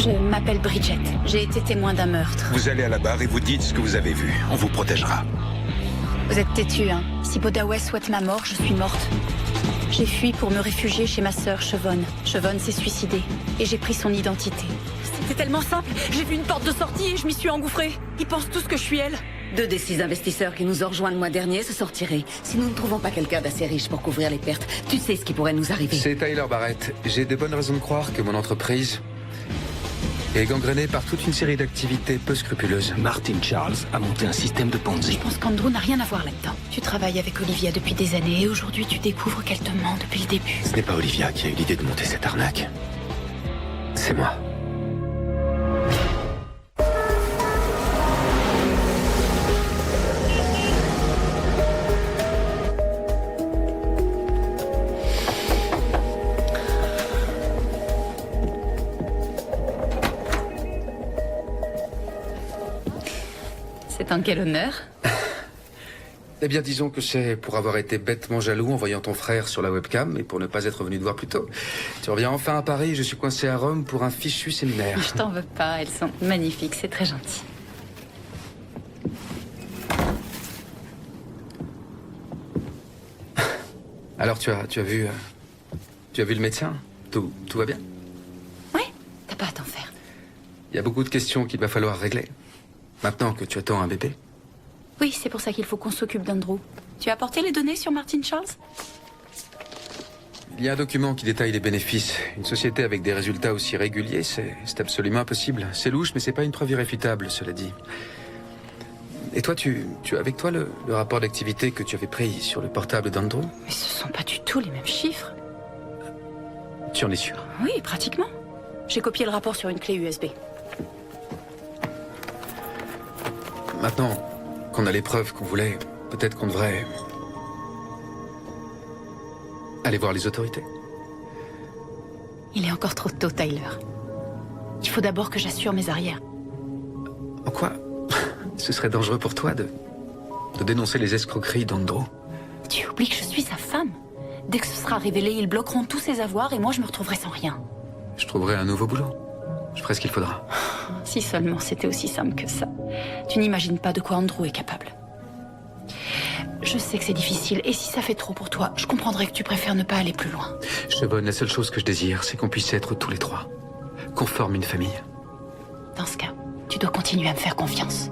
Je m'appelle Bridget. J'ai été témoin d'un meurtre. Vous allez à la barre et vous dites ce que vous avez vu. On vous protégera. Vous êtes têtu, hein. Si Bodaway souhaite ma mort, je suis morte. J'ai fui pour me réfugier chez ma sœur, Chevonne. Chevonne s'est suicidée. Et j'ai pris son identité. C'était tellement simple. J'ai vu une porte de sortie et je m'y suis engouffrée. Ils pensent tous que je suis elle. 2 des 6 investisseurs qui nous ont rejoints le mois dernier se sortiraient. Si nous ne trouvons pas quelqu'un d'assez riche pour couvrir les pertes, tu sais ce qui pourrait nous arriver. C'est Tyler Barrett. J'ai de bonnes raisons de croire que mon entreprise est gangrénée par toute une série d'activités peu scrupuleuses. Martin Charles a monté un système de Ponzi. Je pense qu'Andrew n'a rien à voir là-dedans. Tu travailles avec Olivia depuis des années et aujourd'hui tu découvres qu'elle te ment depuis le début. Ce n'est pas Olivia qui a eu l'idée de monter cette arnaque. C'est moi. C'est en quel honneur? Eh bien, disons que c'est pour avoir été bêtement jaloux en voyant ton frère sur la webcam et pour ne pas être venu te voir plus tôt. Tu reviens enfin à Paris, je suis coincé à Rome pour un fichu séminaire. Je t'en veux pas, elles sont magnifiques, c'est très gentil. Alors, tu as vu le médecin? Tout va bien? Ouais, t'as pas à t'en faire. Il y a beaucoup de questions qu'il va falloir régler. Maintenant que tu attends un bébé. Oui, c'est pour ça qu'il faut qu'on s'occupe d'Andrew. Tu as apporté les données sur Martin Charles? Il y a un document qui détaille les bénéfices. Une société avec des résultats aussi réguliers, c'est absolument impossible. C'est louche, mais c'est pas une preuve irréfutable, cela dit. Et toi, tu as avec toi le rapport d'activité que tu avais pris sur le portable d'Andrew? Mais ce sont pas du tout les mêmes chiffres. Tu en es sûr? Oui, pratiquement. J'ai copié le rapport sur une clé USB. Maintenant qu'on a les preuves qu'on voulait, peut-être qu'on devrait aller voir les autorités. Il est encore trop tôt, Tyler. Il faut d'abord que j'assure mes arrières. En quoi ce serait dangereux pour toi de dénoncer les escroqueries d'Andrew? Tu oublies que je suis sa femme. Dès que ce sera révélé, ils bloqueront tous ses avoirs et moi je me retrouverai sans rien. Je trouverai un nouveau boulot. Je ferai ce qu'il faudra. Si seulement c'était aussi simple que ça. Tu n'imagines pas de quoi Andrew est capable. Je sais que c'est difficile, et si ça fait trop pour toi, je comprendrais que tu préfères ne pas aller plus loin. Chevonne, la seule chose que je désire, c'est qu'on puisse être tous les trois. Qu'on forme une famille. Dans ce cas, tu dois continuer à me faire confiance.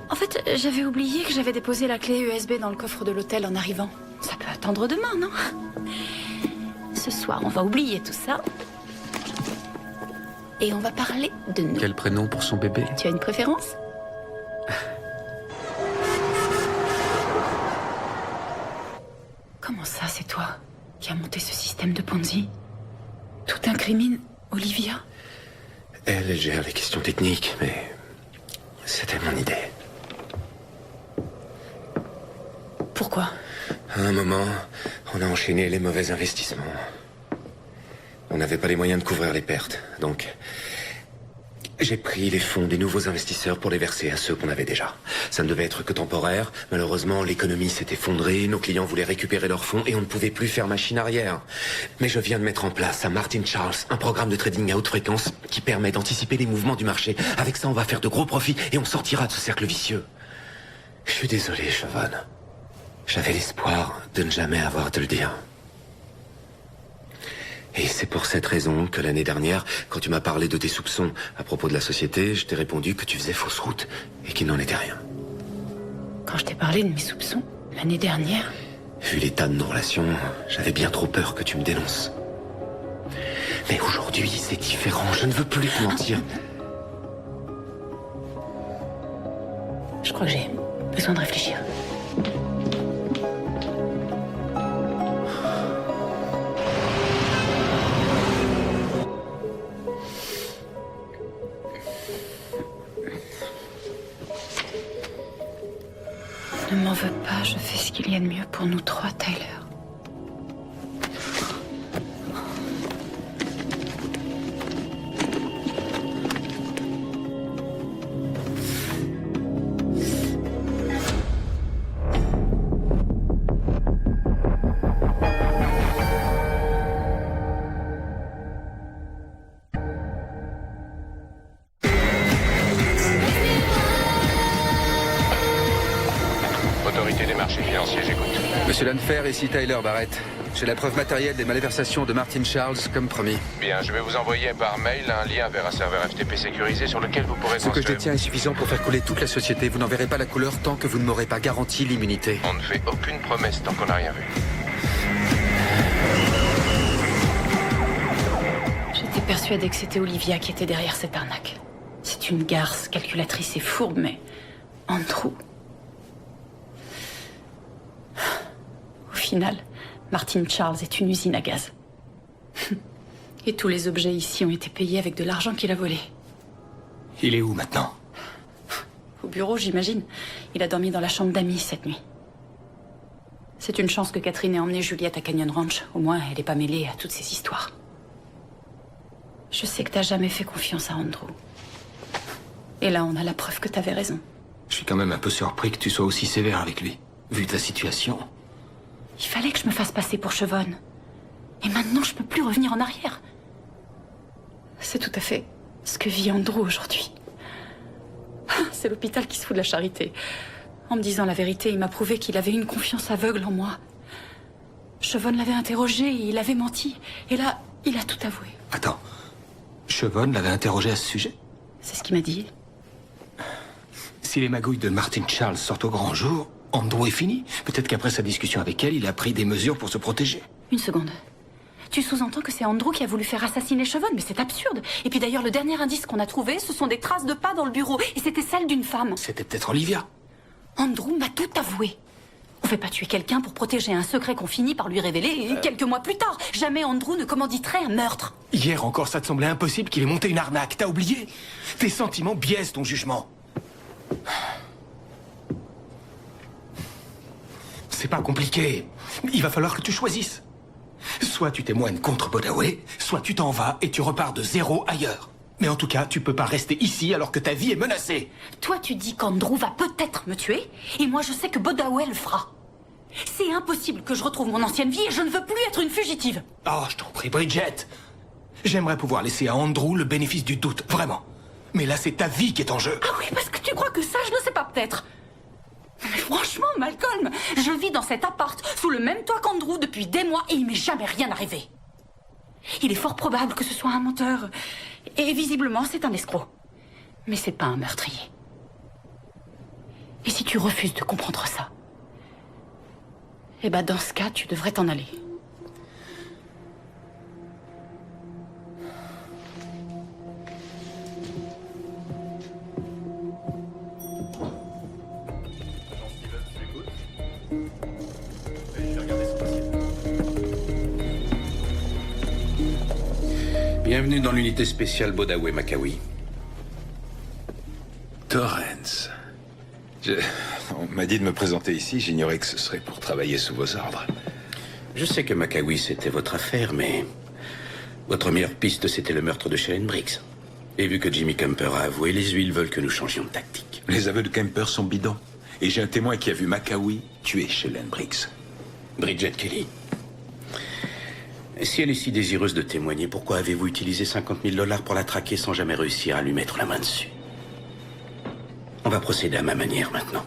En fait, j'avais oublié que j'avais déposé la clé USB dans le coffre de l'hôtel en arrivant. Ça peut attendre demain, non? Ce soir, on va oublier tout ça. Et on va parler de nous. Quel prénom pour son bébé? Tu as une préférence? Comment ça, c'est toi qui as monté ce système de Ponzi? Tout incrimine Olivia? Elle gère les questions techniques, mais c'était mon idée. Pourquoi? À un moment, on a enchaîné les mauvais investissements. On n'avait pas les moyens de couvrir les pertes, donc j'ai pris les fonds des nouveaux investisseurs pour les verser à ceux qu'on avait déjà. Ça ne devait être que temporaire. Malheureusement, l'économie s'est effondrée, nos clients voulaient récupérer leurs fonds et on ne pouvait plus faire machine arrière. Mais je viens de mettre en place à Martin Charles un programme de trading à haute fréquence qui permet d'anticiper les mouvements du marché. Avec ça, on va faire de gros profits et on sortira de ce cercle vicieux. Je suis désolé, Chevonne. J'avais l'espoir de ne jamais avoir à te le dire. Et c'est pour cette raison que l'année dernière, quand tu m'as parlé de tes soupçons à propos de la société, je t'ai répondu que tu faisais fausse route et qu'il n'en était rien. Quand je t'ai parlé de mes soupçons, l'année dernière... Vu l'état de nos relations, j'avais bien trop peur que tu me dénonces. Mais aujourd'hui, c'est différent. Je ne veux plus te mentir. Je crois que j'ai besoin de réfléchir. Ne m'en veux pas, je fais ce qu'il y a de mieux pour nous trois, Tyler. avanciez, j'écoute. Monsieur Lanfer, ici Tyler Barrett. J'ai la preuve matérielle des malversations de Martin Charles, comme promis. Bien, je vais vous envoyer par mail un lien vers un serveur FTP sécurisé sur lequel vous pourrez Ce que je transférer... détiens est suffisant pour faire couler toute la société. Vous n'en verrez pas la couleur tant que vous ne m'aurez pas garanti l'immunité. On ne fait aucune promesse tant qu'on n'a rien vu. J'étais persuadée que c'était Olivia qui était derrière cette arnaque. C'est une garce, calculatrice et fourbe, mais... Andrew... Au final, Martin Charles est une usine à gaz. Et tous les objets ici ont été payés avec de l'argent qu'il a volé. Il est où maintenant? Au bureau, j'imagine. Il a dormi dans la chambre d'amis cette nuit. C'est une chance que Catherine ait emmené Juliette à Canyon Ranch. Au moins, elle n'est pas mêlée à toutes ces histoires. Je sais que t'as jamais fait confiance à Andrew. Et là, on a la preuve que t'avais raison. Je suis quand même un peu surpris que tu sois aussi sévère avec lui, vu ta situation. Il fallait que je me fasse passer pour Chevonne. Et maintenant, je peux plus revenir en arrière. C'est tout à fait ce que vit Andrew aujourd'hui. C'est l'hôpital qui se fout de la charité. En me disant la vérité, il m'a prouvé qu'il avait une confiance aveugle en moi. Chevonne l'avait interrogé et il avait menti. Et là, il a tout avoué. Attends, Chevonne l'avait interrogé à ce sujet? C'est ce qu'il m'a dit. Si les magouilles de Martin Charles sortent au grand jour, Andrew est fini. Peut-être qu'après sa discussion avec elle, il a pris des mesures pour se protéger. Une seconde. Tu sous-entends que c'est Andrew qui a voulu faire assassiner Chevonne, mais c'est absurde. Et puis d'ailleurs, le dernier indice qu'on a trouvé, ce sont des traces de pas dans le bureau. Et c'était celle d'une femme. C'était peut-être Olivia. Andrew m'a tout avoué. On fait pas tuer quelqu'un pour protéger un secret qu'on finit par lui révéler et quelques mois plus tard. Jamais Andrew ne commanditerait un meurtre. Hier encore, ça te semblait impossible qu'il ait monté une arnaque. T'as oublié? Tes sentiments biaisent ton jugement. C'est pas compliqué. Il va falloir que tu choisisses. Soit tu témoignes contre Bodaway, soit tu t'en vas et tu repars de zéro ailleurs. Mais en tout cas, tu peux pas rester ici alors que ta vie est menacée. Toi, tu dis qu'Andrew va peut-être me tuer, et moi je sais que Bodaway le fera. C'est impossible que je retrouve mon ancienne vie et je ne veux plus être une fugitive. Oh, je t'en prie, Bridget. J'aimerais pouvoir laisser à Andrew le bénéfice du doute, vraiment. Mais là, c'est ta vie qui est en jeu. Ah oui, parce que tu crois que ça, je ne sais pas peut-être. Mais franchement, Malcolm, je vis dans cet appart, sous le même toit qu'Andrew depuis des mois et il m'est jamais rien arrivé. Il est fort probable que ce soit un menteur. Et visiblement, c'est un escroc. Mais c'est pas un meurtrier. Et si tu refuses de comprendre ça, eh ben dans ce cas, tu devrais t'en aller. Bienvenue dans l'unité spéciale Bodaway-Makawi. Torrance. On m'a dit de me présenter ici, j'ignorais que ce serait pour travailler sous vos ordres. Je sais que Makawi, c'était votre affaire, mais... votre meilleure piste, c'était le meurtre de Shellen Briggs. Et vu que Jimmy Kemper a avoué, les huiles veulent que nous changions de tactique. Les aveux de Kemper sont bidons. Et j'ai un témoin qui a vu Makawi tuer Shellen Briggs. Bridget Kelly. Si elle est si désireuse de témoigner, pourquoi avez-vous utilisé 50 000 $ pour la traquer sans jamais réussir à lui mettre la main dessus? On va procéder à ma manière maintenant.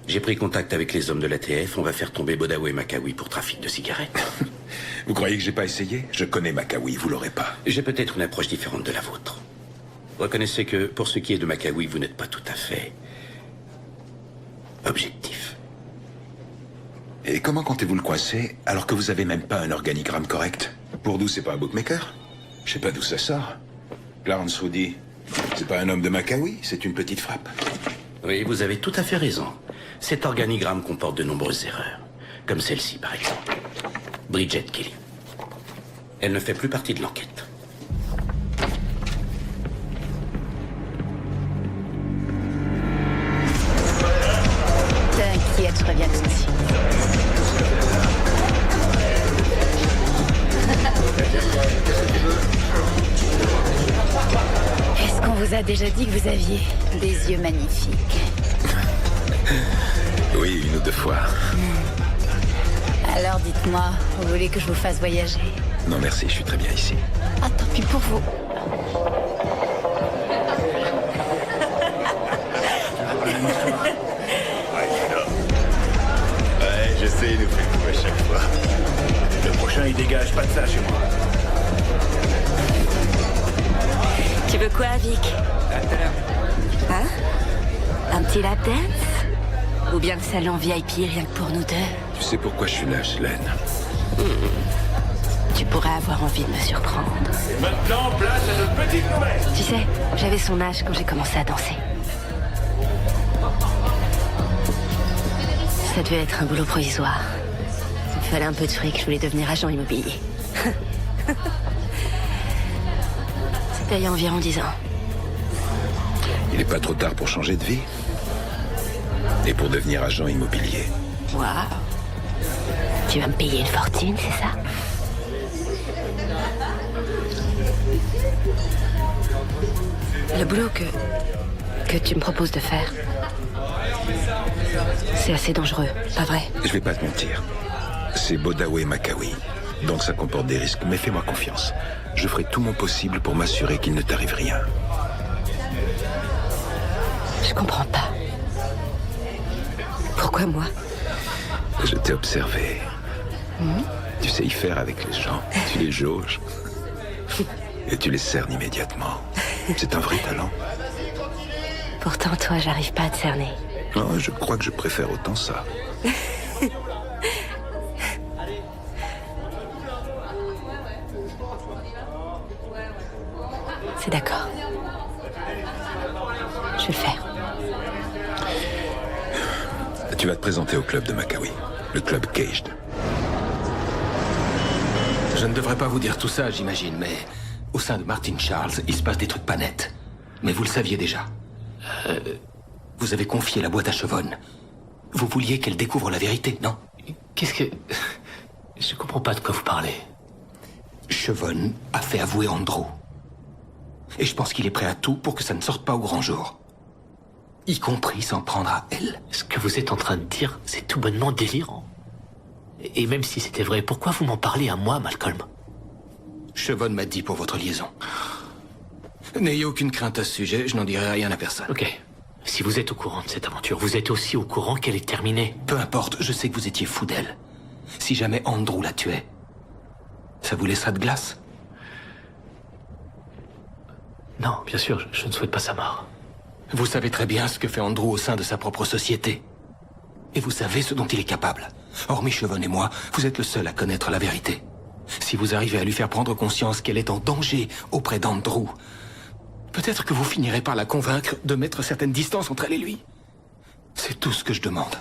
J'ai pris contact avec les hommes de l'ATF, on va faire tomber Bodaway-Makawi pour trafic de cigarettes. Vous croyez que j'ai pas essayé? Je connais Makawi, vous l'aurez pas. J'ai peut-être une approche différente de la vôtre. Reconnaissez que, pour ce qui est de Makawi, vous n'êtes pas tout à fait... objectif. Et comment comptez-vous le coincer alors que vous avez même pas un organigramme correct? Pour nous, c'est pas un bookmaker? Je sais pas d'où ça sort. Clarence Rudy, c'est pas un homme de Makawi, c'est une petite frappe. Oui, vous avez tout à fait raison. Cet organigramme comporte de nombreuses erreurs. Comme celle-ci, par exemple. Bridget Kelly. Elle ne fait plus partie de l'enquête. T'inquiète, je reviens tout de suite. Est-ce qu'on vous a déjà dit que vous aviez des yeux magnifiques? Oui, une ou deux fois. Alors dites-moi, vous voulez que je vous fasse voyager? Non merci, je suis très bien ici. Ah, tant pis pour vous. il dégage, pas de ça chez moi. Tu veux quoi, Vic? À tout à l'heure. Hein? Un petit lap dance? Ou bien le salon VIP rien que pour nous deux? Tu sais pourquoi je suis là, Ghislaine? Tu pourrais avoir envie de me surprendre. Et maintenant, place à notre petite nouvelle. Tu sais, j'avais son âge quand j'ai commencé à danser. Ça devait être un boulot provisoire. Il me fallait un peu de fric, je voulais devenir agent immobilier. C'était il y a environ 10 ans. Il n'est pas trop tard pour changer de vie? Et pour devenir agent immobilier? Waouh. Tu vas me payer une fortune, c'est ça? Le boulot que tu me proposes de faire, c'est assez dangereux, pas vrai? Je vais pas te mentir. C'est Bodawe Makawi. Donc ça comporte des risques, mais fais-moi confiance. Je ferai tout mon possible pour m'assurer qu'il ne t'arrive rien. Je comprends pas. Pourquoi moi? Je t'ai observé. Tu sais y faire avec les gens. Tu les jauges. Et tu les cernes immédiatement. C'est un vrai talent. Pourtant, toi, j'arrive pas à te cerner. Non, je crois que je préfère autant ça. C'est d'accord. Je vais le faire. Tu vas te présenter au club de Makawi. Le club Caged. Je ne devrais pas vous dire tout ça, j'imagine, mais au sein de Martin Charles, il se passe des trucs pas nets. Mais vous le saviez déjà. Vous avez confié la boîte à Chevonne. Vous vouliez qu'elle découvre la vérité, non? Qu'est-ce que... Je comprends pas de quoi vous parlez. Chevonne a fait avouer Andrew. Et je pense qu'il est prêt à tout pour que ça ne sorte pas au grand jour. Y compris s'en prendre à elle. Ce que vous êtes en train de dire, c'est tout bonnement délirant. Et même si c'était vrai, pourquoi vous m'en parlez à moi, Malcolm? Chevonne m'a dit pour votre liaison. N'ayez aucune crainte à ce sujet, je n'en dirai rien à personne. Ok. Si vous êtes au courant de cette aventure, vous êtes aussi au courant qu'elle est terminée. Peu importe, je sais que vous étiez fou d'elle. Si jamais Andrew la tuait, ça vous laissera de glace? Non, bien sûr, je ne souhaite pas sa mort. Vous savez très bien ce que fait Andrew au sein de sa propre société. Et vous savez ce dont il est capable. Hormis Chevonne et moi, vous êtes le seul à connaître la vérité. Si vous arrivez à lui faire prendre conscience qu'elle est en danger auprès d'Andrew, peut-être que vous finirez par la convaincre de mettre certaines distances entre elle et lui. C'est tout ce que je demande.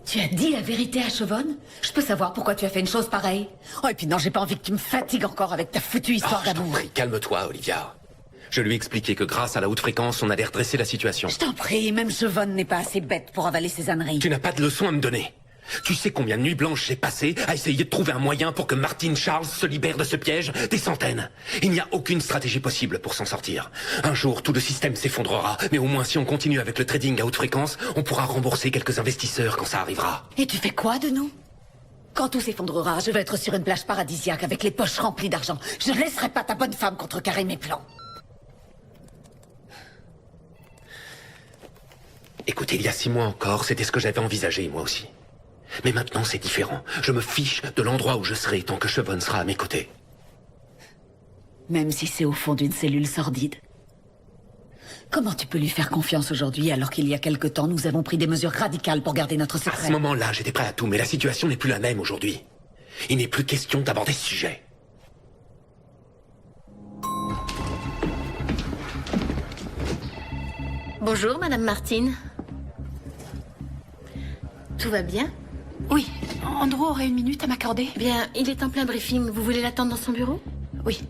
Tu as dit la vérité à Chevonne? Je peux savoir pourquoi tu as fait une chose pareille? Oh, et puis non, j'ai pas envie que tu me fatigues encore avec ta foutue histoire Je t'en d'amour. prie, calme-toi, Olivia. Je lui ai expliqué que grâce à la haute fréquence, on allait redresser la situation. Je t'en prie, même Chevonne n'est pas assez bête pour avaler ses âneries. Tu n'as pas de leçon à me donner. Tu sais combien de nuits blanches j'ai passé à essayer de trouver un moyen pour que Martin Charles se libère de ce piège? Des centaines. Il n'y a aucune stratégie possible pour s'en sortir. Un jour, tout le système s'effondrera, mais au moins si on continue avec le trading à haute fréquence, on pourra rembourser quelques investisseurs quand ça arrivera. Et tu fais quoi de nous? Quand tout s'effondrera, je vais être sur une plage paradisiaque avec les poches remplies d'argent. Je ne laisserai pas ta bonne femme contrecarrer mes plans. Écoute, il y a 6 mois encore, c'était ce que j'avais envisagé, moi aussi. Mais maintenant, c'est différent. Je me fiche de l'endroit où je serai tant que Chevonne sera à mes côtés. Même si c'est au fond d'une cellule sordide. Comment tu peux lui faire confiance aujourd'hui alors qu'il y a quelque temps, nous avons pris des mesures radicales pour garder notre À secret? ce moment-là, j'étais prêt à tout, mais la situation n'est plus la même aujourd'hui. Il n'est plus question d'aborder ce sujet. Bonjour, Madame Martin. Tout va bien? Oui, Andrew aurait une minute à m'accorder? Bien, il est en plein briefing. Vous voulez l'attendre dans son bureau? Oui,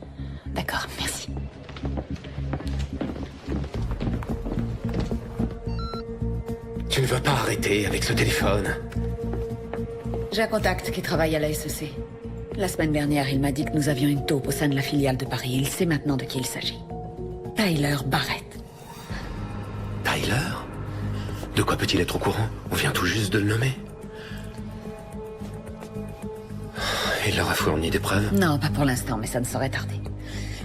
d'accord, merci. Tu ne veux pas arrêter avec ce téléphone? J'ai un contact qui travaille à la SEC. La semaine dernière, il m'a dit que nous avions une taupe au sein de la filiale de Paris. Il sait maintenant de qui il s'agit. Tyler Barrett. Tyler? De quoi peut-il être au courant? On vient tout juste de le nommer. Il leur a fourni des preuves? Non, pas pour l'instant, mais ça ne saurait tarder.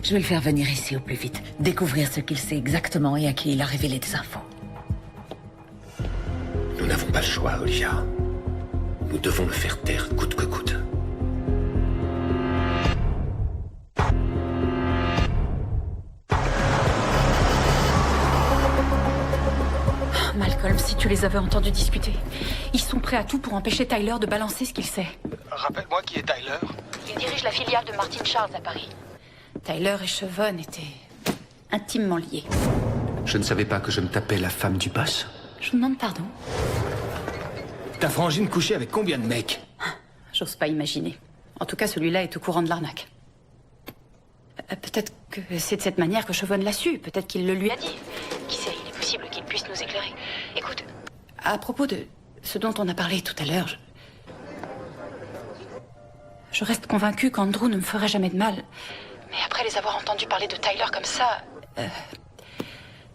Je vais le faire venir ici au plus vite. Découvrir ce qu'il sait exactement et à qui il a révélé des infos. Nous n'avons pas le choix, Olivia. Nous devons le faire taire coûte que coûte. Malcolm, si tu les avais entendus discuter. Ils sont prêts à tout pour empêcher Tyler de balancer ce qu'il sait. Rappelle-moi qui est Tyler. Il dirige la filiale de Martin Charles à Paris. Tyler et Chevon étaient intimement liés. Je ne savais pas que je me tapais la femme du boss. Je vous demande pardon. Ta frangine couchait avec combien de mecs? J'ose pas imaginer. En tout cas, celui-là est au courant de l'arnaque. Peut-être que c'est de cette manière que Chevon l'a su. Peut-être qu'il le lui a dit. Qui sait, il est possible qu'il puisse nous éclairer. Écoute, à propos de ce dont on a parlé tout à l'heure, je reste convaincue qu'Andrew ne me ferait jamais de mal. Mais après les avoir entendus parler de Tyler comme ça...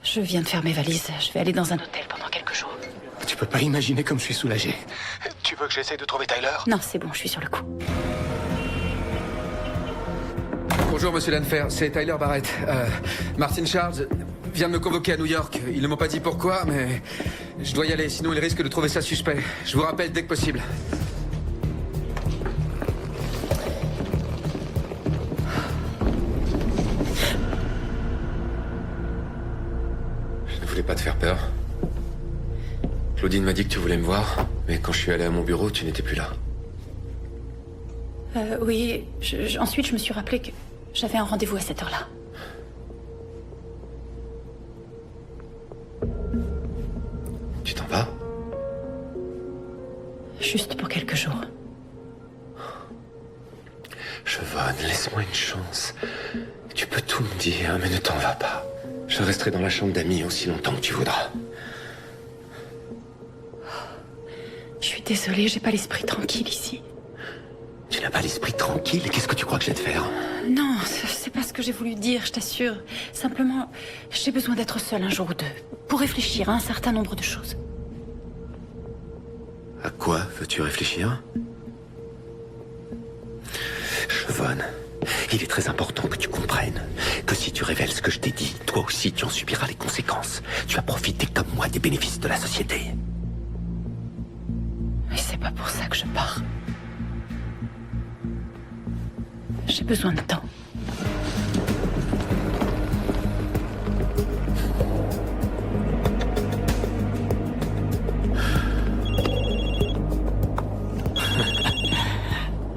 je viens de faire mes valises. Je vais aller dans un hôtel pendant quelques jours. Tu peux pas imaginer comme je suis soulagé. Tu veux que j'essaie de trouver Tyler? Non, c'est bon, je suis sur le coup. Bonjour, monsieur Lanfer, c'est Tyler Barrett. Martin Charles vient de me convoquer à New York. Ils ne m'ont pas dit pourquoi, mais je dois y aller, sinon ils risquent de trouver ça suspect. Je vous rappelle dès que possible. Je ne voulais pas te faire peur. Claudine m'a dit que tu voulais me voir, mais quand je suis allé à mon bureau, tu n'étais plus là. Oui, ensuite je me suis rappelé que j'avais un rendez-vous à cette heure-là. Tu t'en vas? Juste pour quelques jours. Chevonne, laisse-moi une chance. Tu peux tout me dire, mais ne t'en vas pas. Je resterai dans la chambre d'amis aussi longtemps que tu voudras. Je suis désolée, j'ai pas l'esprit tranquille ici. Tu n'as pas l'esprit tranquille? Qu'est-ce que tu crois que je vais te faire? Non, c'est pas ce que j'ai voulu dire, je t'assure. Simplement, j'ai besoin d'être seule un jour ou deux, pour réfléchir à un certain nombre de choses. À quoi veux-tu réfléchir? Chevonne, il est très important que tu comprennes que si tu révèles ce que je t'ai dit, toi aussi tu en subiras les conséquences. Tu vas profiter comme moi des bénéfices de la société. Mais c'est pas pour ça que je pars. J'ai besoin de temps.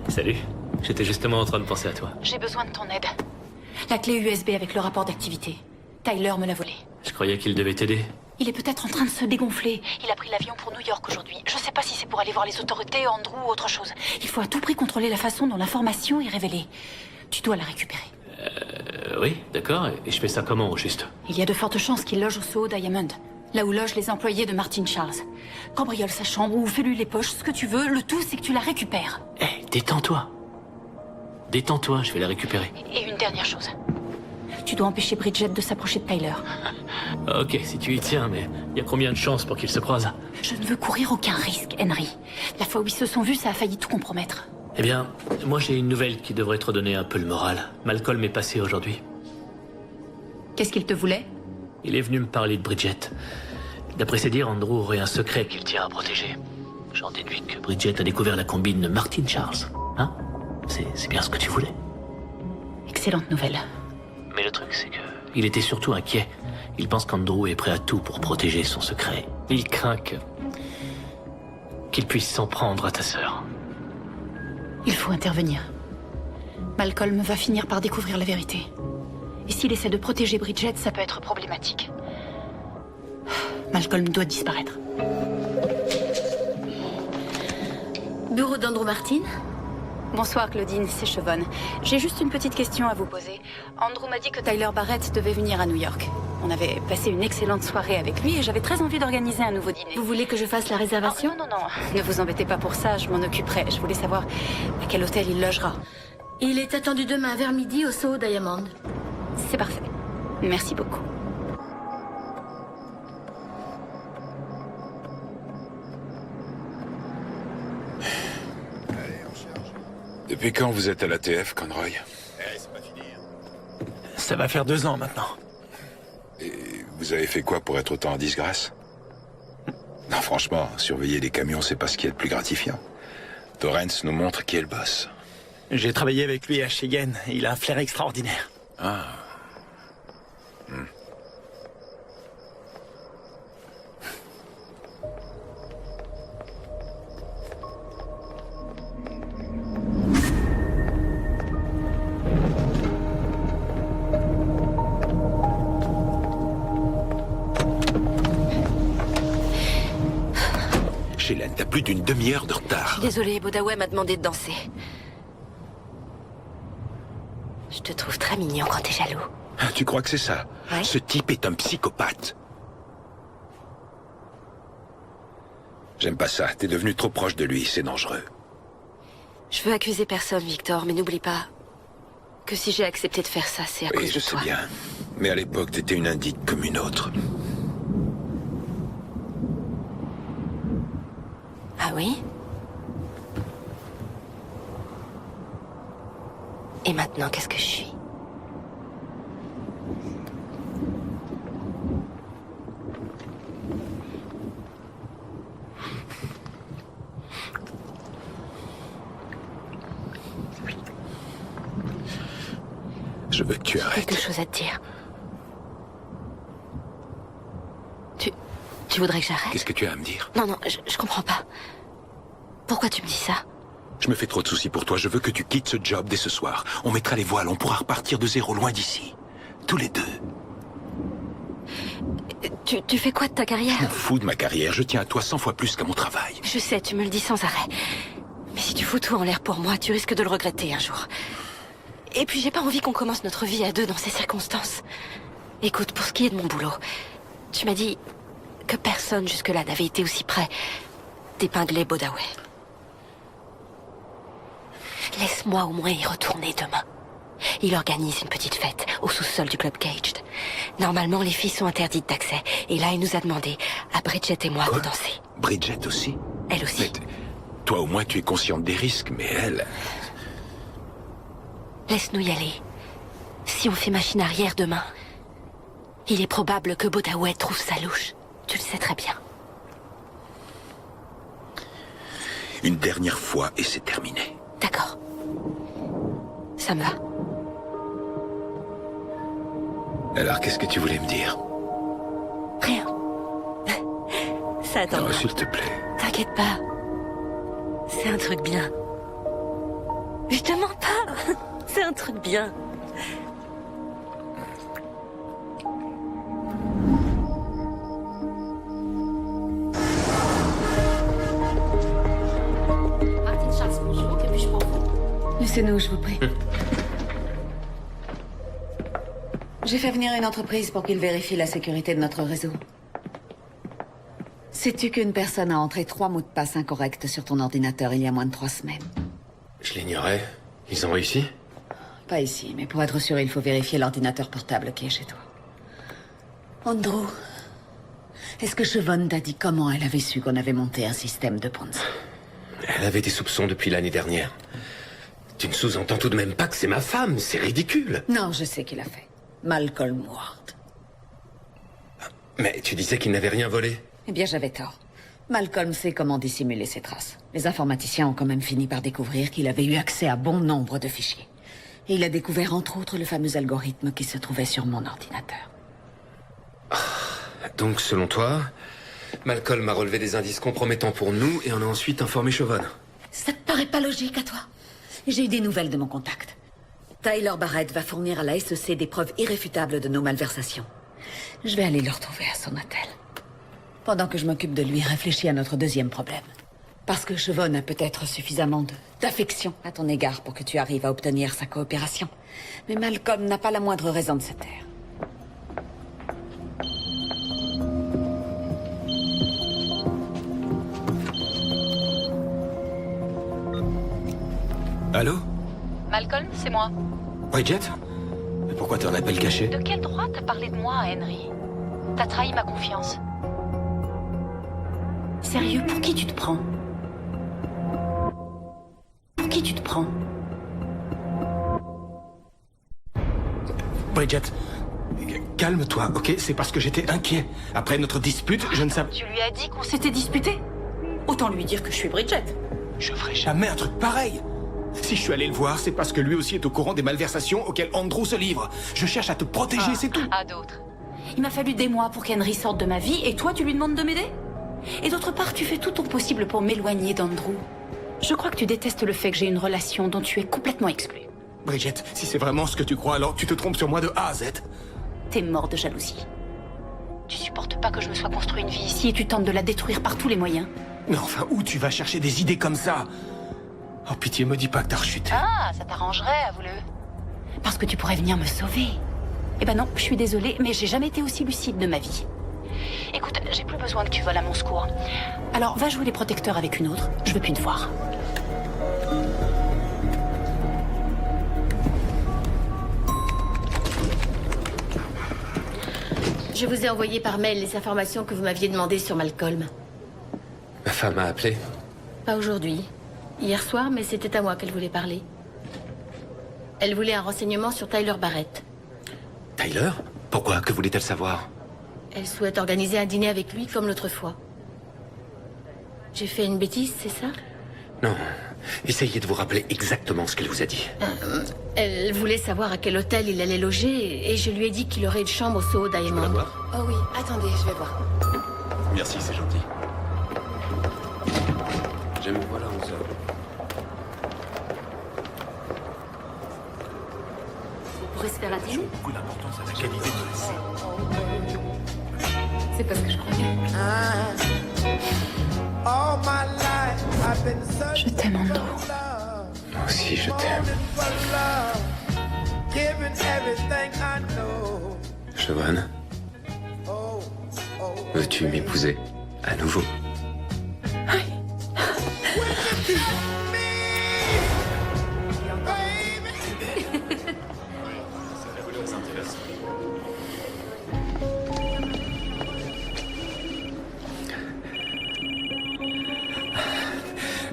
Salut. J'étais justement en train de penser à toi. J'ai besoin de ton aide. La clé USB avec le rapport d'activité. Tyler me l'a volée. Je croyais qu'il devait t'aider. Il est peut-être en train de se dégonfler. Il a pris l'avion pour New York aujourd'hui. Je sais pas si c'est pour aller voir les autorités, Andrew ou autre chose. Il faut à tout prix contrôler la façon dont l'information est révélée. Tu dois la récupérer. Oui, d'accord. Et je fais ça comment, au juste? Il y a de fortes chances qu'il loge au Soho Diamond. Là où logent les employés de Martin Charles. Cambriole sa chambre ou fais-lui les poches, ce que tu veux. Le tout, c'est que tu la récupères. Hé, détends-toi. Détends-toi, je vais la récupérer. Et une dernière chose. Tu dois empêcher Bridget de s'approcher de Tyler. Ok, si tu y tiens, mais il y a combien de chances pour qu'ils se croisent? Je ne veux courir aucun risque, Henry. La fois où ils se sont vus, ça a failli tout compromettre. Eh bien, moi j'ai une nouvelle qui devrait te redonner un peu le moral. Malcolm est passé aujourd'hui. Qu'est-ce qu'il te voulait? Il est venu me parler de Bridget. D'après ses dires, Andrew aurait un secret qu'il tient à protéger. J'en déduis que Bridget a découvert la combine de Martin Charles. Hein? C'est bien ce que tu voulais. Excellente nouvelle. Mais le truc, c'est que il était surtout inquiet. Il pense qu'Andrew est prêt à tout pour protéger son secret. Il craint qu'il puisse s'en prendre à ta sœur. Il faut intervenir. Malcolm va finir par découvrir la vérité. Et s'il essaie de protéger Bridget, ça peut être problématique. Malcolm doit disparaître. Bureau d'Andrew Martin? Bonsoir Claudine, c'est Chevon. J'ai juste une petite question à vous poser. Andrew m'a dit que Tyler Barrett devait venir à New York. On avait passé une excellente soirée avec lui et j'avais très envie d'organiser un nouveau dîner. Vous voulez que je fasse la réservation? Non, ne vous embêtez pas pour ça, je m'en occuperai. Je voulais savoir à quel hôtel il logera. Il est attendu demain vers midi au Soho Diamond. C'est parfait. Merci beaucoup. Depuis quand vous êtes à l'ATF, Conroy? Ça va faire 2 ans maintenant. Et vous avez fait quoi pour être autant en disgrâce? Non, franchement, surveiller des camions, c'est pas ce qui est le plus gratifiant. Torrance nous montre qui est le boss. J'ai travaillé avec lui à Cheyenne. Il a un flair extraordinaire. Ah. marche, Hélène. T'as plus d'une demi-heure de retard. Désolée, Bodaway m'a demandé de danser. Je te trouve très mignon quand t'es jaloux. Ah, tu crois que c'est ça? Ouais. Ce type est un psychopathe. J'aime pas ça. T'es devenu trop proche de lui. C'est dangereux. Je veux accuser personne, Victor, mais n'oublie pas que si j'ai accepté de faire ça, c'est à Oui, cause je de sais toi. bien. Mais à l'époque, t'étais une indique comme une autre. Ah oui? Et maintenant, qu'est-ce que je suis? Je veux que tu J'ai arrêtes. quelque chose à te dire. Tu voudrais que j'arrête? Qu'est-ce que tu as à me dire? Non, non, je comprends pas. Pourquoi tu me dis ça? Je me fais trop de soucis pour toi. Je veux que tu quittes ce job dès ce soir. On mettra les voiles. On pourra repartir de zéro loin d'ici. Tous les deux. Tu fais quoi de ta carrière? Je m'en fous de ma carrière. Je tiens à toi 100 fois plus qu'à mon travail. Je sais, tu me le dis sans arrêt. Mais si tu fous tout en l'air pour moi, tu risques de le regretter un jour. Et puis j'ai pas envie qu'on commence notre vie à deux dans ces circonstances. Écoute, pour ce qui est de mon boulot, tu m'as dit que personne jusque-là n'avait été aussi près d'épingler Bodaway. Laisse-moi au moins y retourner demain. Il organise une petite fête au sous-sol du Club Caged. Normalement, les filles sont interdites d'accès. Et là, il nous a demandé, à Bridget et moi, Quoi? de danser. Bridget aussi? Elle aussi. Mais toi, au moins, tu es consciente des risques, mais elle... Laisse-nous y aller. Si on fait machine arrière demain, il est probable que Bodaway trouve sa louche. Tu le sais très bien. Une dernière fois et c'est terminé. D'accord. Ça me va. Alors, qu'est-ce que tu voulais me dire? Rien. Ça attendra. Non, s'il te plaît. T'inquiète pas. C'est un truc bien. Je te mens pas. C'est un truc bien. Martin Charles, bonjour. Que puis-je pour vous? Laissez-nous, je vous prie. J'ai fait venir une entreprise pour qu'ils vérifient la sécurité de notre réseau. Sais-tu qu'une personne a entré 3 mots de passe incorrects sur ton ordinateur il y a moins de 3 semaines? Je l'ignorais. Ils ont réussi? Pas ici, mais pour être sûr, il faut vérifier l'ordinateur portable qui est chez toi. Andrew, est-ce que Siobhan t'a dit comment elle avait su qu'on avait monté un système de Ponzi? Elle avait des soupçons depuis l'année dernière. Tu ne sous-entends tout de même pas que c'est ma femme, c'est ridicule. Non, je sais qui l'a fait. Malcolm Ward. Mais tu disais qu'il n'avait rien volé. Eh bien, j'avais tort. Malcolm sait comment dissimuler ses traces. Les informaticiens ont quand même fini par découvrir qu'il avait eu accès à bon nombre de fichiers. Et il a découvert entre autres le fameux algorithme qui se trouvait sur mon ordinateur. Donc, selon toi, Malcolm a relevé des indices compromettants pour nous et en a ensuite informé Siobhan. Ça te paraît pas logique à toi? J'ai eu des nouvelles de mon contact. Tyler Barrett va fournir à la SEC des preuves irréfutables de nos malversations. Je vais aller le retrouver à son hôtel. Pendant que je m'occupe de lui, réfléchis à notre deuxième problème. Parce que Siobhan a peut-être suffisamment d'affection à ton égard pour que tu arrives à obtenir sa coopération. Mais Malcolm n'a pas la moindre raison de se taire. Allô? Malcolm, c'est moi. Bridget? Mais pourquoi t'es en appel caché? De quel droit t'as parlé de moi à Henry? T'as trahi ma confiance. Sérieux, pour qui tu te prends? Pour qui tu te prends? Bridget, calme-toi, ok? C'est parce que j'étais inquiet. Après notre dispute, je ne savais... Tu lui as dit qu'on s'était disputé? Autant lui dire que je suis Bridget. Je ferai jamais un truc pareil. Si je suis allé le voir, c'est parce que lui aussi est au courant des malversations auxquelles Andrew se livre. Je cherche à te protéger, c'est tout. À d'autres. Il m'a fallu des mois pour qu'Henry sorte de ma vie, et toi, tu lui demandes de m'aider? Et d'autre part, tu fais tout ton possible pour m'éloigner d'Andrew. Je crois que tu détestes le fait que j'ai une relation dont tu es complètement exclue. Bridget, si c'est vraiment ce que tu crois, alors tu te trompes sur moi de A à Z. T'es mort de jalousie. Tu supportes pas que je me sois construit une vie ici et tu tentes de la détruire par tous les moyens. Mais enfin, où tu vas chercher des idées comme ça? Oh, pitié, me dis pas que t'as rechuté. Ah, ça t'arrangerait, avoue-le. Parce que tu pourrais venir me sauver. Eh ben non, je suis désolée, mais j'ai jamais été aussi lucide de ma vie. Écoute, j'ai plus besoin que tu voles à mon secours. Alors, va jouer les protecteurs avec une autre. Je veux plus te voir. Je vous ai envoyé par mail les informations que vous m'aviez demandées sur Malcolm. Ma femme a appelé. Pas aujourd'hui. Hier soir, mais c'était à moi qu'elle voulait parler. Elle voulait un renseignement sur Tyler Barrett. Tyler? Pourquoi? Que voulait-elle savoir? Elle souhaite organiser un dîner avec lui comme l'autre fois. J'ai fait une bêtise, c'est ça? Non. Essayez de vous rappeler exactement ce qu'elle vous a dit. Elle voulait savoir à quel hôtel il allait loger et je lui ai dit qu'il aurait une chambre au Soho Diamond. Oh oui, attendez, je vais voir. Merci, c'est gentil. J'aime voilà 11 heures. Vous pourrez se faire un dîner? Beaucoup d'importance à la qualité de ce C'est pas ce que je croyais. Je t'aime, Andrew. Moi aussi, je t'aime. Siobhan, veux-tu m'épouser à nouveau?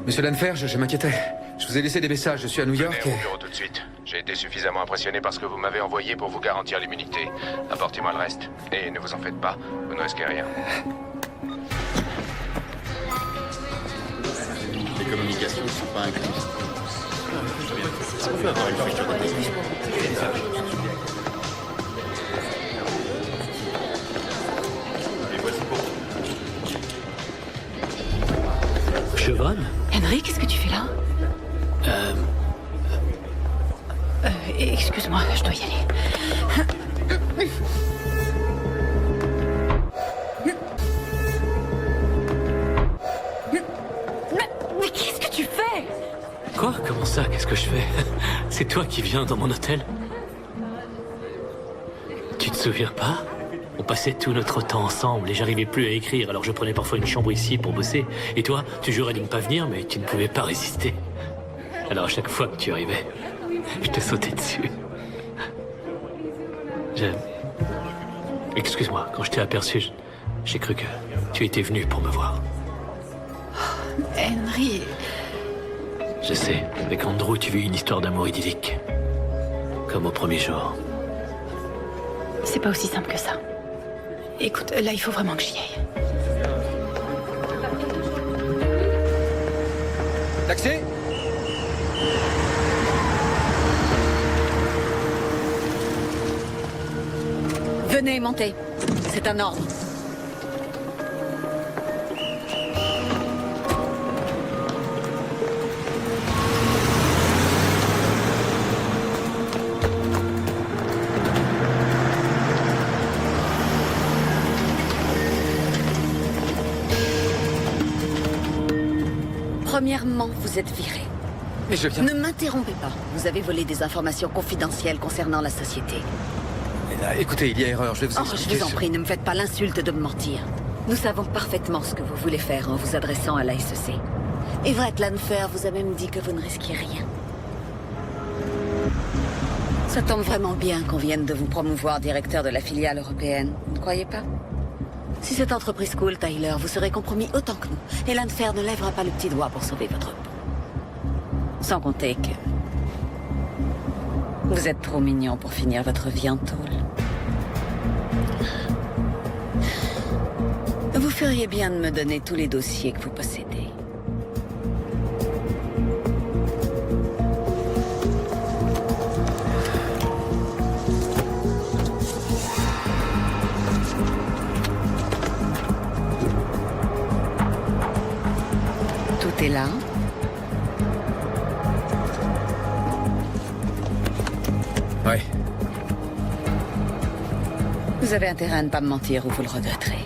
Monsieur Lanfer, je m'inquiétais. Je vous ai laissé des messages, je suis à New York Venez et... au bureau tout de suite. J'ai été suffisamment impressionné par ce que vous m'avez envoyé pour vous garantir l'immunité. Apportez-moi le reste. Et ne vous en faites pas, vous ne risquez rien. Les communications ne sont pas incluses. Siobhan? Henry, qu'est-ce que tu fais là? Excuse-moi, je dois y aller. Mais qu'est-ce que tu fais? Quoi? Comment ça? Qu'est-ce que je fais? C'est toi qui viens dans mon hôtel? Tu te souviens pas? On passait tout notre temps ensemble et j'arrivais plus à écrire, alors je prenais parfois une chambre ici pour bosser. Et toi, tu jurais de ne pas venir, mais tu ne pouvais pas résister. Alors à chaque fois que tu arrivais, je te sautais dessus. Excuse-moi, quand je t'ai aperçu, j'ai cru que tu étais venu pour me voir. Henry... Je sais, avec Andrew, tu vis une histoire d'amour idyllique. Comme au premier jour. C'est pas aussi simple que ça. Écoute, là, il faut vraiment que j'y aille. Taxi? Venez, montez. C'est un ordre. Premièrement, vous êtes viré. Mais je viens... Ne m'interrompez pas. Vous avez volé des informations confidentielles concernant la société. Écoutez, il y a erreur, je vais vous Oh, expliquer... je vous en prie, ne me faites pas l'insulte de me mentir. Nous savons parfaitement ce que vous voulez faire en vous adressant à la SEC. Everett Lanfer vous a même dit que vous ne risquiez rien. Ça tombe vraiment bien qu'on vienne de vous promouvoir directeur de la filiale européenne, vous ne croyez pas? Si cette entreprise coule, Tyler, vous serez compromis autant que nous. Et Lanfer ne lèvera pas le petit doigt pour sauver votre peau. Sans compter que... vous êtes trop mignon pour finir votre vie en tôle. Vous feriez bien de me donner tous les dossiers que vous possédez. Tout est là. Ouais. Vous avez intérêt à ne pas me mentir ou vous le regretterez.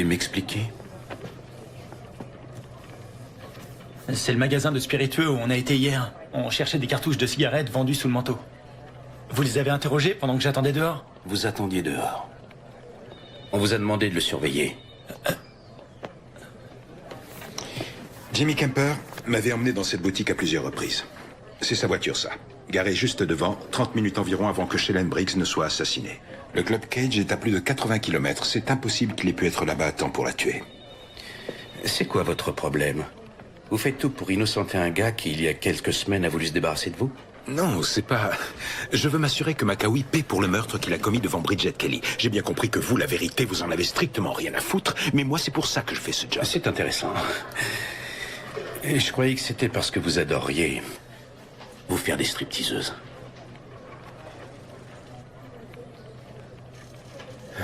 pouvez m'expliquer? C'est le magasin de spiritueux où on a été hier. On cherchait des cartouches de cigarettes vendues sous le manteau. Vous les avez interrogés pendant que j'attendais dehors? Vous attendiez dehors. On vous a demandé de le surveiller. Jimmy Kemper m'avait emmené dans cette boutique à plusieurs reprises. C'est sa voiture, ça. Garée juste devant, 30 minutes environ avant que Shellen Briggs ne soit assassinée. Le Club Cage est à plus de 80 km. C'est impossible qu'il ait pu être là-bas à temps pour la tuer. C'est quoi votre problème? Vous faites tout pour innocenter un gars qui, il y a quelques semaines, a voulu se débarrasser de vous? Non, c'est pas... Je veux m'assurer que Macaulay paie pour le meurtre qu'il a commis devant Bridget Kelly. J'ai bien compris que vous, la vérité, vous en avez strictement rien à foutre, mais moi, c'est pour ça que je fais ce job. C'est intéressant. Et je croyais que c'était parce que vous adoriez vous faire des stripteaseuses.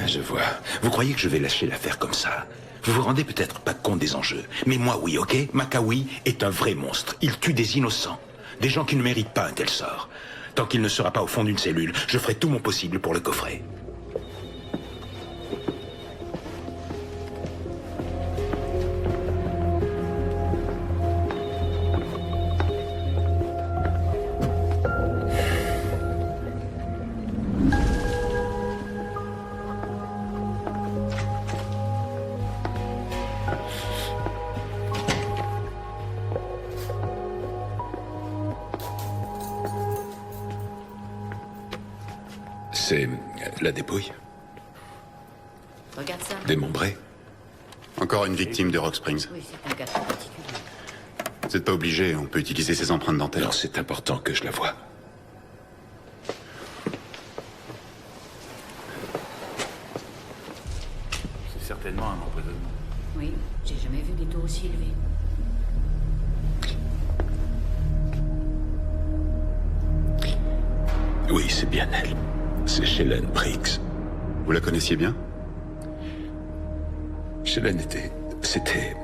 Je vois. Vous croyez que je vais lâcher l'affaire comme ça? Vous vous rendez peut-être pas compte des enjeux. Mais moi, oui, ok? Macaulay est un vrai monstre. Il tue des innocents. Des gens qui ne méritent pas un tel sort. Tant qu'il ne sera pas au fond d'une cellule, je ferai tout mon possible pour le coffrer. C'est la dépouille? Regarde ça. Démembrée? Encore une victime de Rock Springs. Oui, c'est un cas très particulier. Vous n'êtes pas obligé, on peut utiliser ses empreintes dentaires. Non, c'est important que je la voie. C'est certainement un empoisonnement. Oui, j'ai jamais vu des taux aussi élevés. Oui, c'est bien elle. C'est Shellen Briggs. Vous la connaissiez bien? Shellen c'était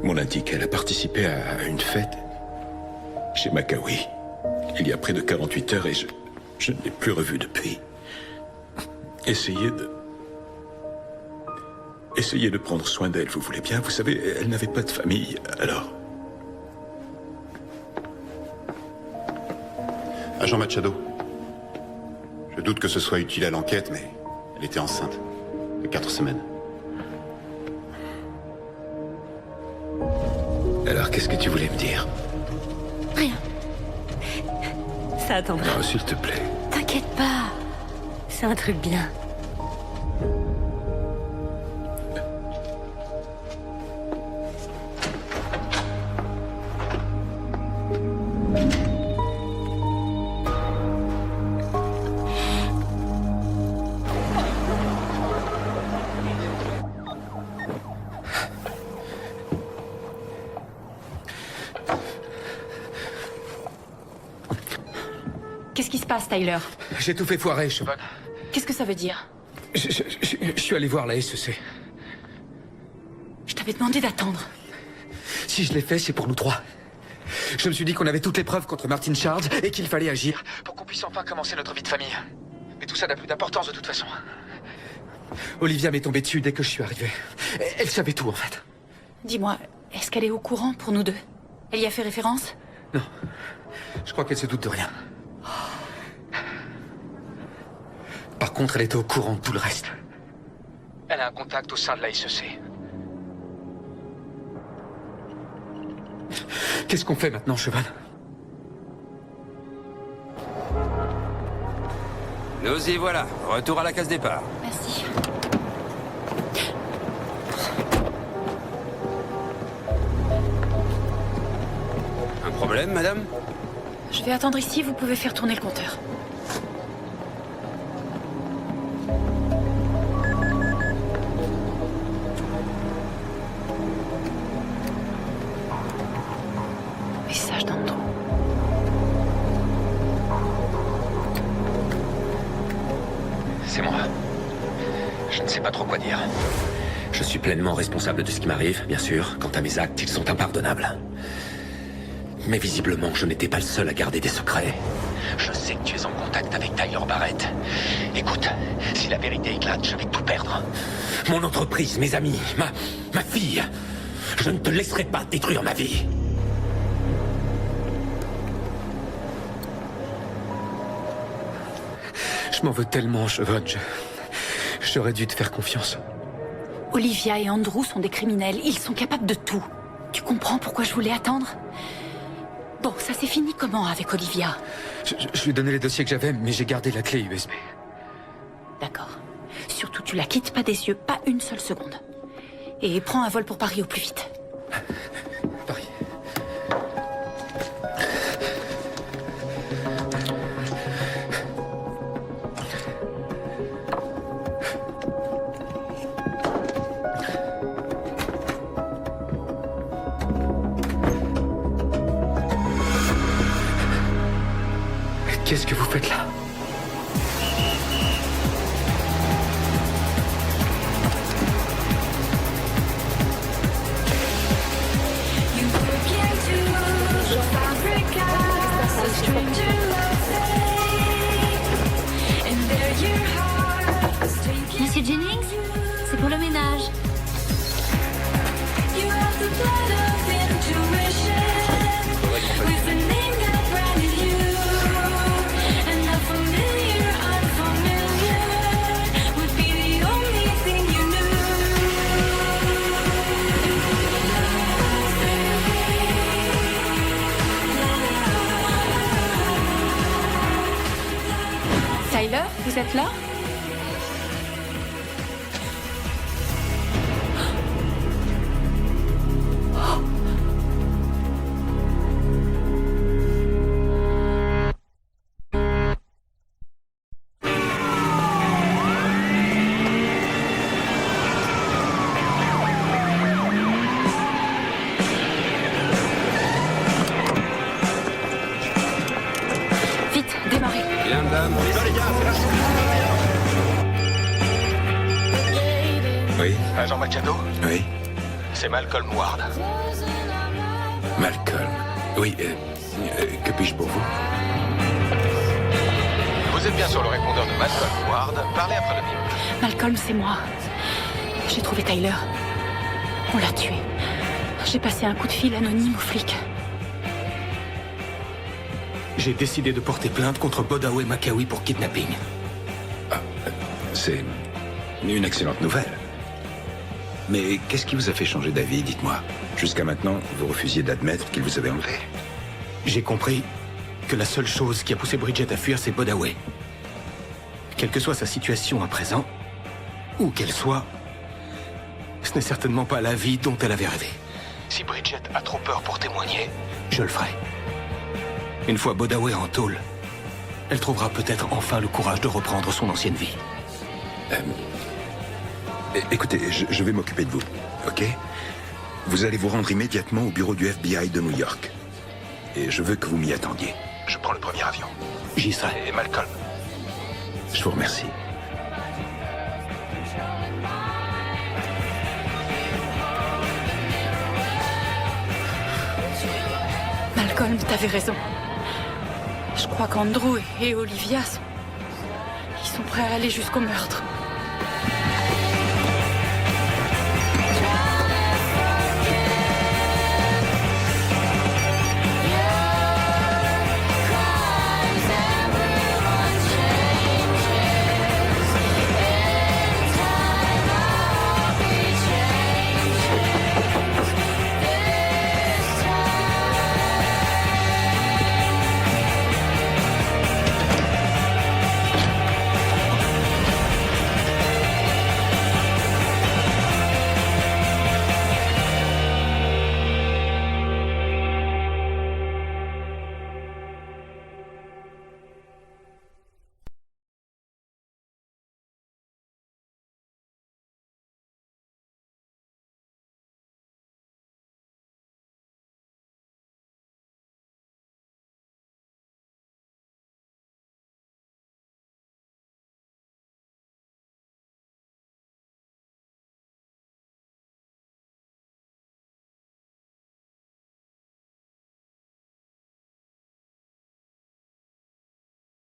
mon indique. Elle a participé à une fête chez Macaulay. Il y a près de 48 heures et je ne l'ai plus revue depuis. Essayez de prendre soin d'elle, vous voulez bien? Vous savez, elle n'avait pas de famille, alors... Agent Machado. Je doute que ce soit utile à l'enquête, mais elle était enceinte. De 4 semaines. Alors, qu'est-ce que tu voulais me dire? Rien. Ça attendra. Non, s'il te plaît. T'inquiète pas. C'est un truc bien. Qu'est-ce qui se passe, Tyler? J'ai tout fait foirer, Cheval. Qu'est-ce que ça veut dire? Je suis allé voir la SEC. Je t'avais demandé d'attendre. Si je l'ai fait, c'est pour nous trois. Je me suis dit qu'on avait toutes les preuves contre Martin Charles et qu'il fallait agir pour qu'on puisse enfin commencer notre vie de famille. Mais tout ça n'a plus d'importance de toute façon. Olivia m'est tombée dessus dès que je suis arrivé. Elle savait tout, en fait. Dis-moi, est-ce qu'elle est au courant pour nous deux? Elle y a fait référence? Non. Je crois qu'elle se doute de rien. Par contre, elle était au courant de tout le reste. Elle a un contact au sein de la SEC. Qu'est-ce qu'on fait maintenant, Cheval? Nous y voilà. Retour à la case départ. Merci. Un problème, madame? Je vais attendre ici, vous pouvez faire tourner le compteur. Message dans le trou. C'est moi. Je ne sais pas trop quoi dire. Je suis pleinement responsable de ce qui m'arrive, bien sûr. Quant à mes actes, ils sont impardonnables. Mais visiblement, je n'étais pas le seul à garder des secrets. Je sais que tu es en contact avec Tyler Barrett. Écoute, si la vérité éclate, je vais tout perdre. Mon entreprise, mes amis, ma fille. Je ne te laisserai pas détruire ma vie. Je m'en veux tellement, Siobhan. J'aurais dû te faire confiance. Olivia et Andrew sont des criminels. Ils sont capables de tout. Tu comprends pourquoi je voulais attendre? Bon, ça s'est fini comment avec Olivia? Je lui ai donné les dossiers que j'avais, mais j'ai gardé la clé USB. D'accord. Surtout, tu la quittes pas des yeux, pas une seule seconde. Et prends un vol pour Paris au plus vite. Paris. Qu'est-ce que vous faites là? Monsieur Jennings, c'est pour le ménage. Tyler, vous êtes là? Vite, démarrez. Bien, dame. Oui, Agent Machado, oui. c'est Malcolm Ward. Malcolm. Oui, que puis-je pour vous? Vous êtes bien sur le répondeur de Malcolm Ward. Parlez après le bip. Malcolm, c'est moi. J'ai trouvé Tyler. On l'a tué. J'ai passé un coup de fil anonyme aux flics. J'ai décidé de porter plainte contre Bodawe Macawi pour kidnapping. C'est une excellente nouvelle. Mais qu'est-ce qui vous a fait changer d'avis, dites-moi? Jusqu'à maintenant, vous refusiez d'admettre qu'il vous avait enlevé. J'ai compris que la seule chose qui a poussé Bridget à fuir, c'est Bodawe. Quelle que soit sa situation à présent, où qu'elle soit, ce n'est certainement pas la vie dont elle avait rêvé. Si Bridget a trop peur pour témoigner, je le ferai. Une fois Bodawe en tôle, elle trouvera peut-être enfin le courage de reprendre son ancienne vie. Écoutez, je vais m'occuper de vous, ok? Vous allez vous rendre immédiatement au bureau du FBI de New York. Et je veux que vous m'y attendiez. Je prends le premier avion. J'y serai. Et Malcolm. Je vous remercie. Malcolm, t'avais raison. Je crois qu'Andrew et Olivia sont prêts à aller jusqu'au meurtre.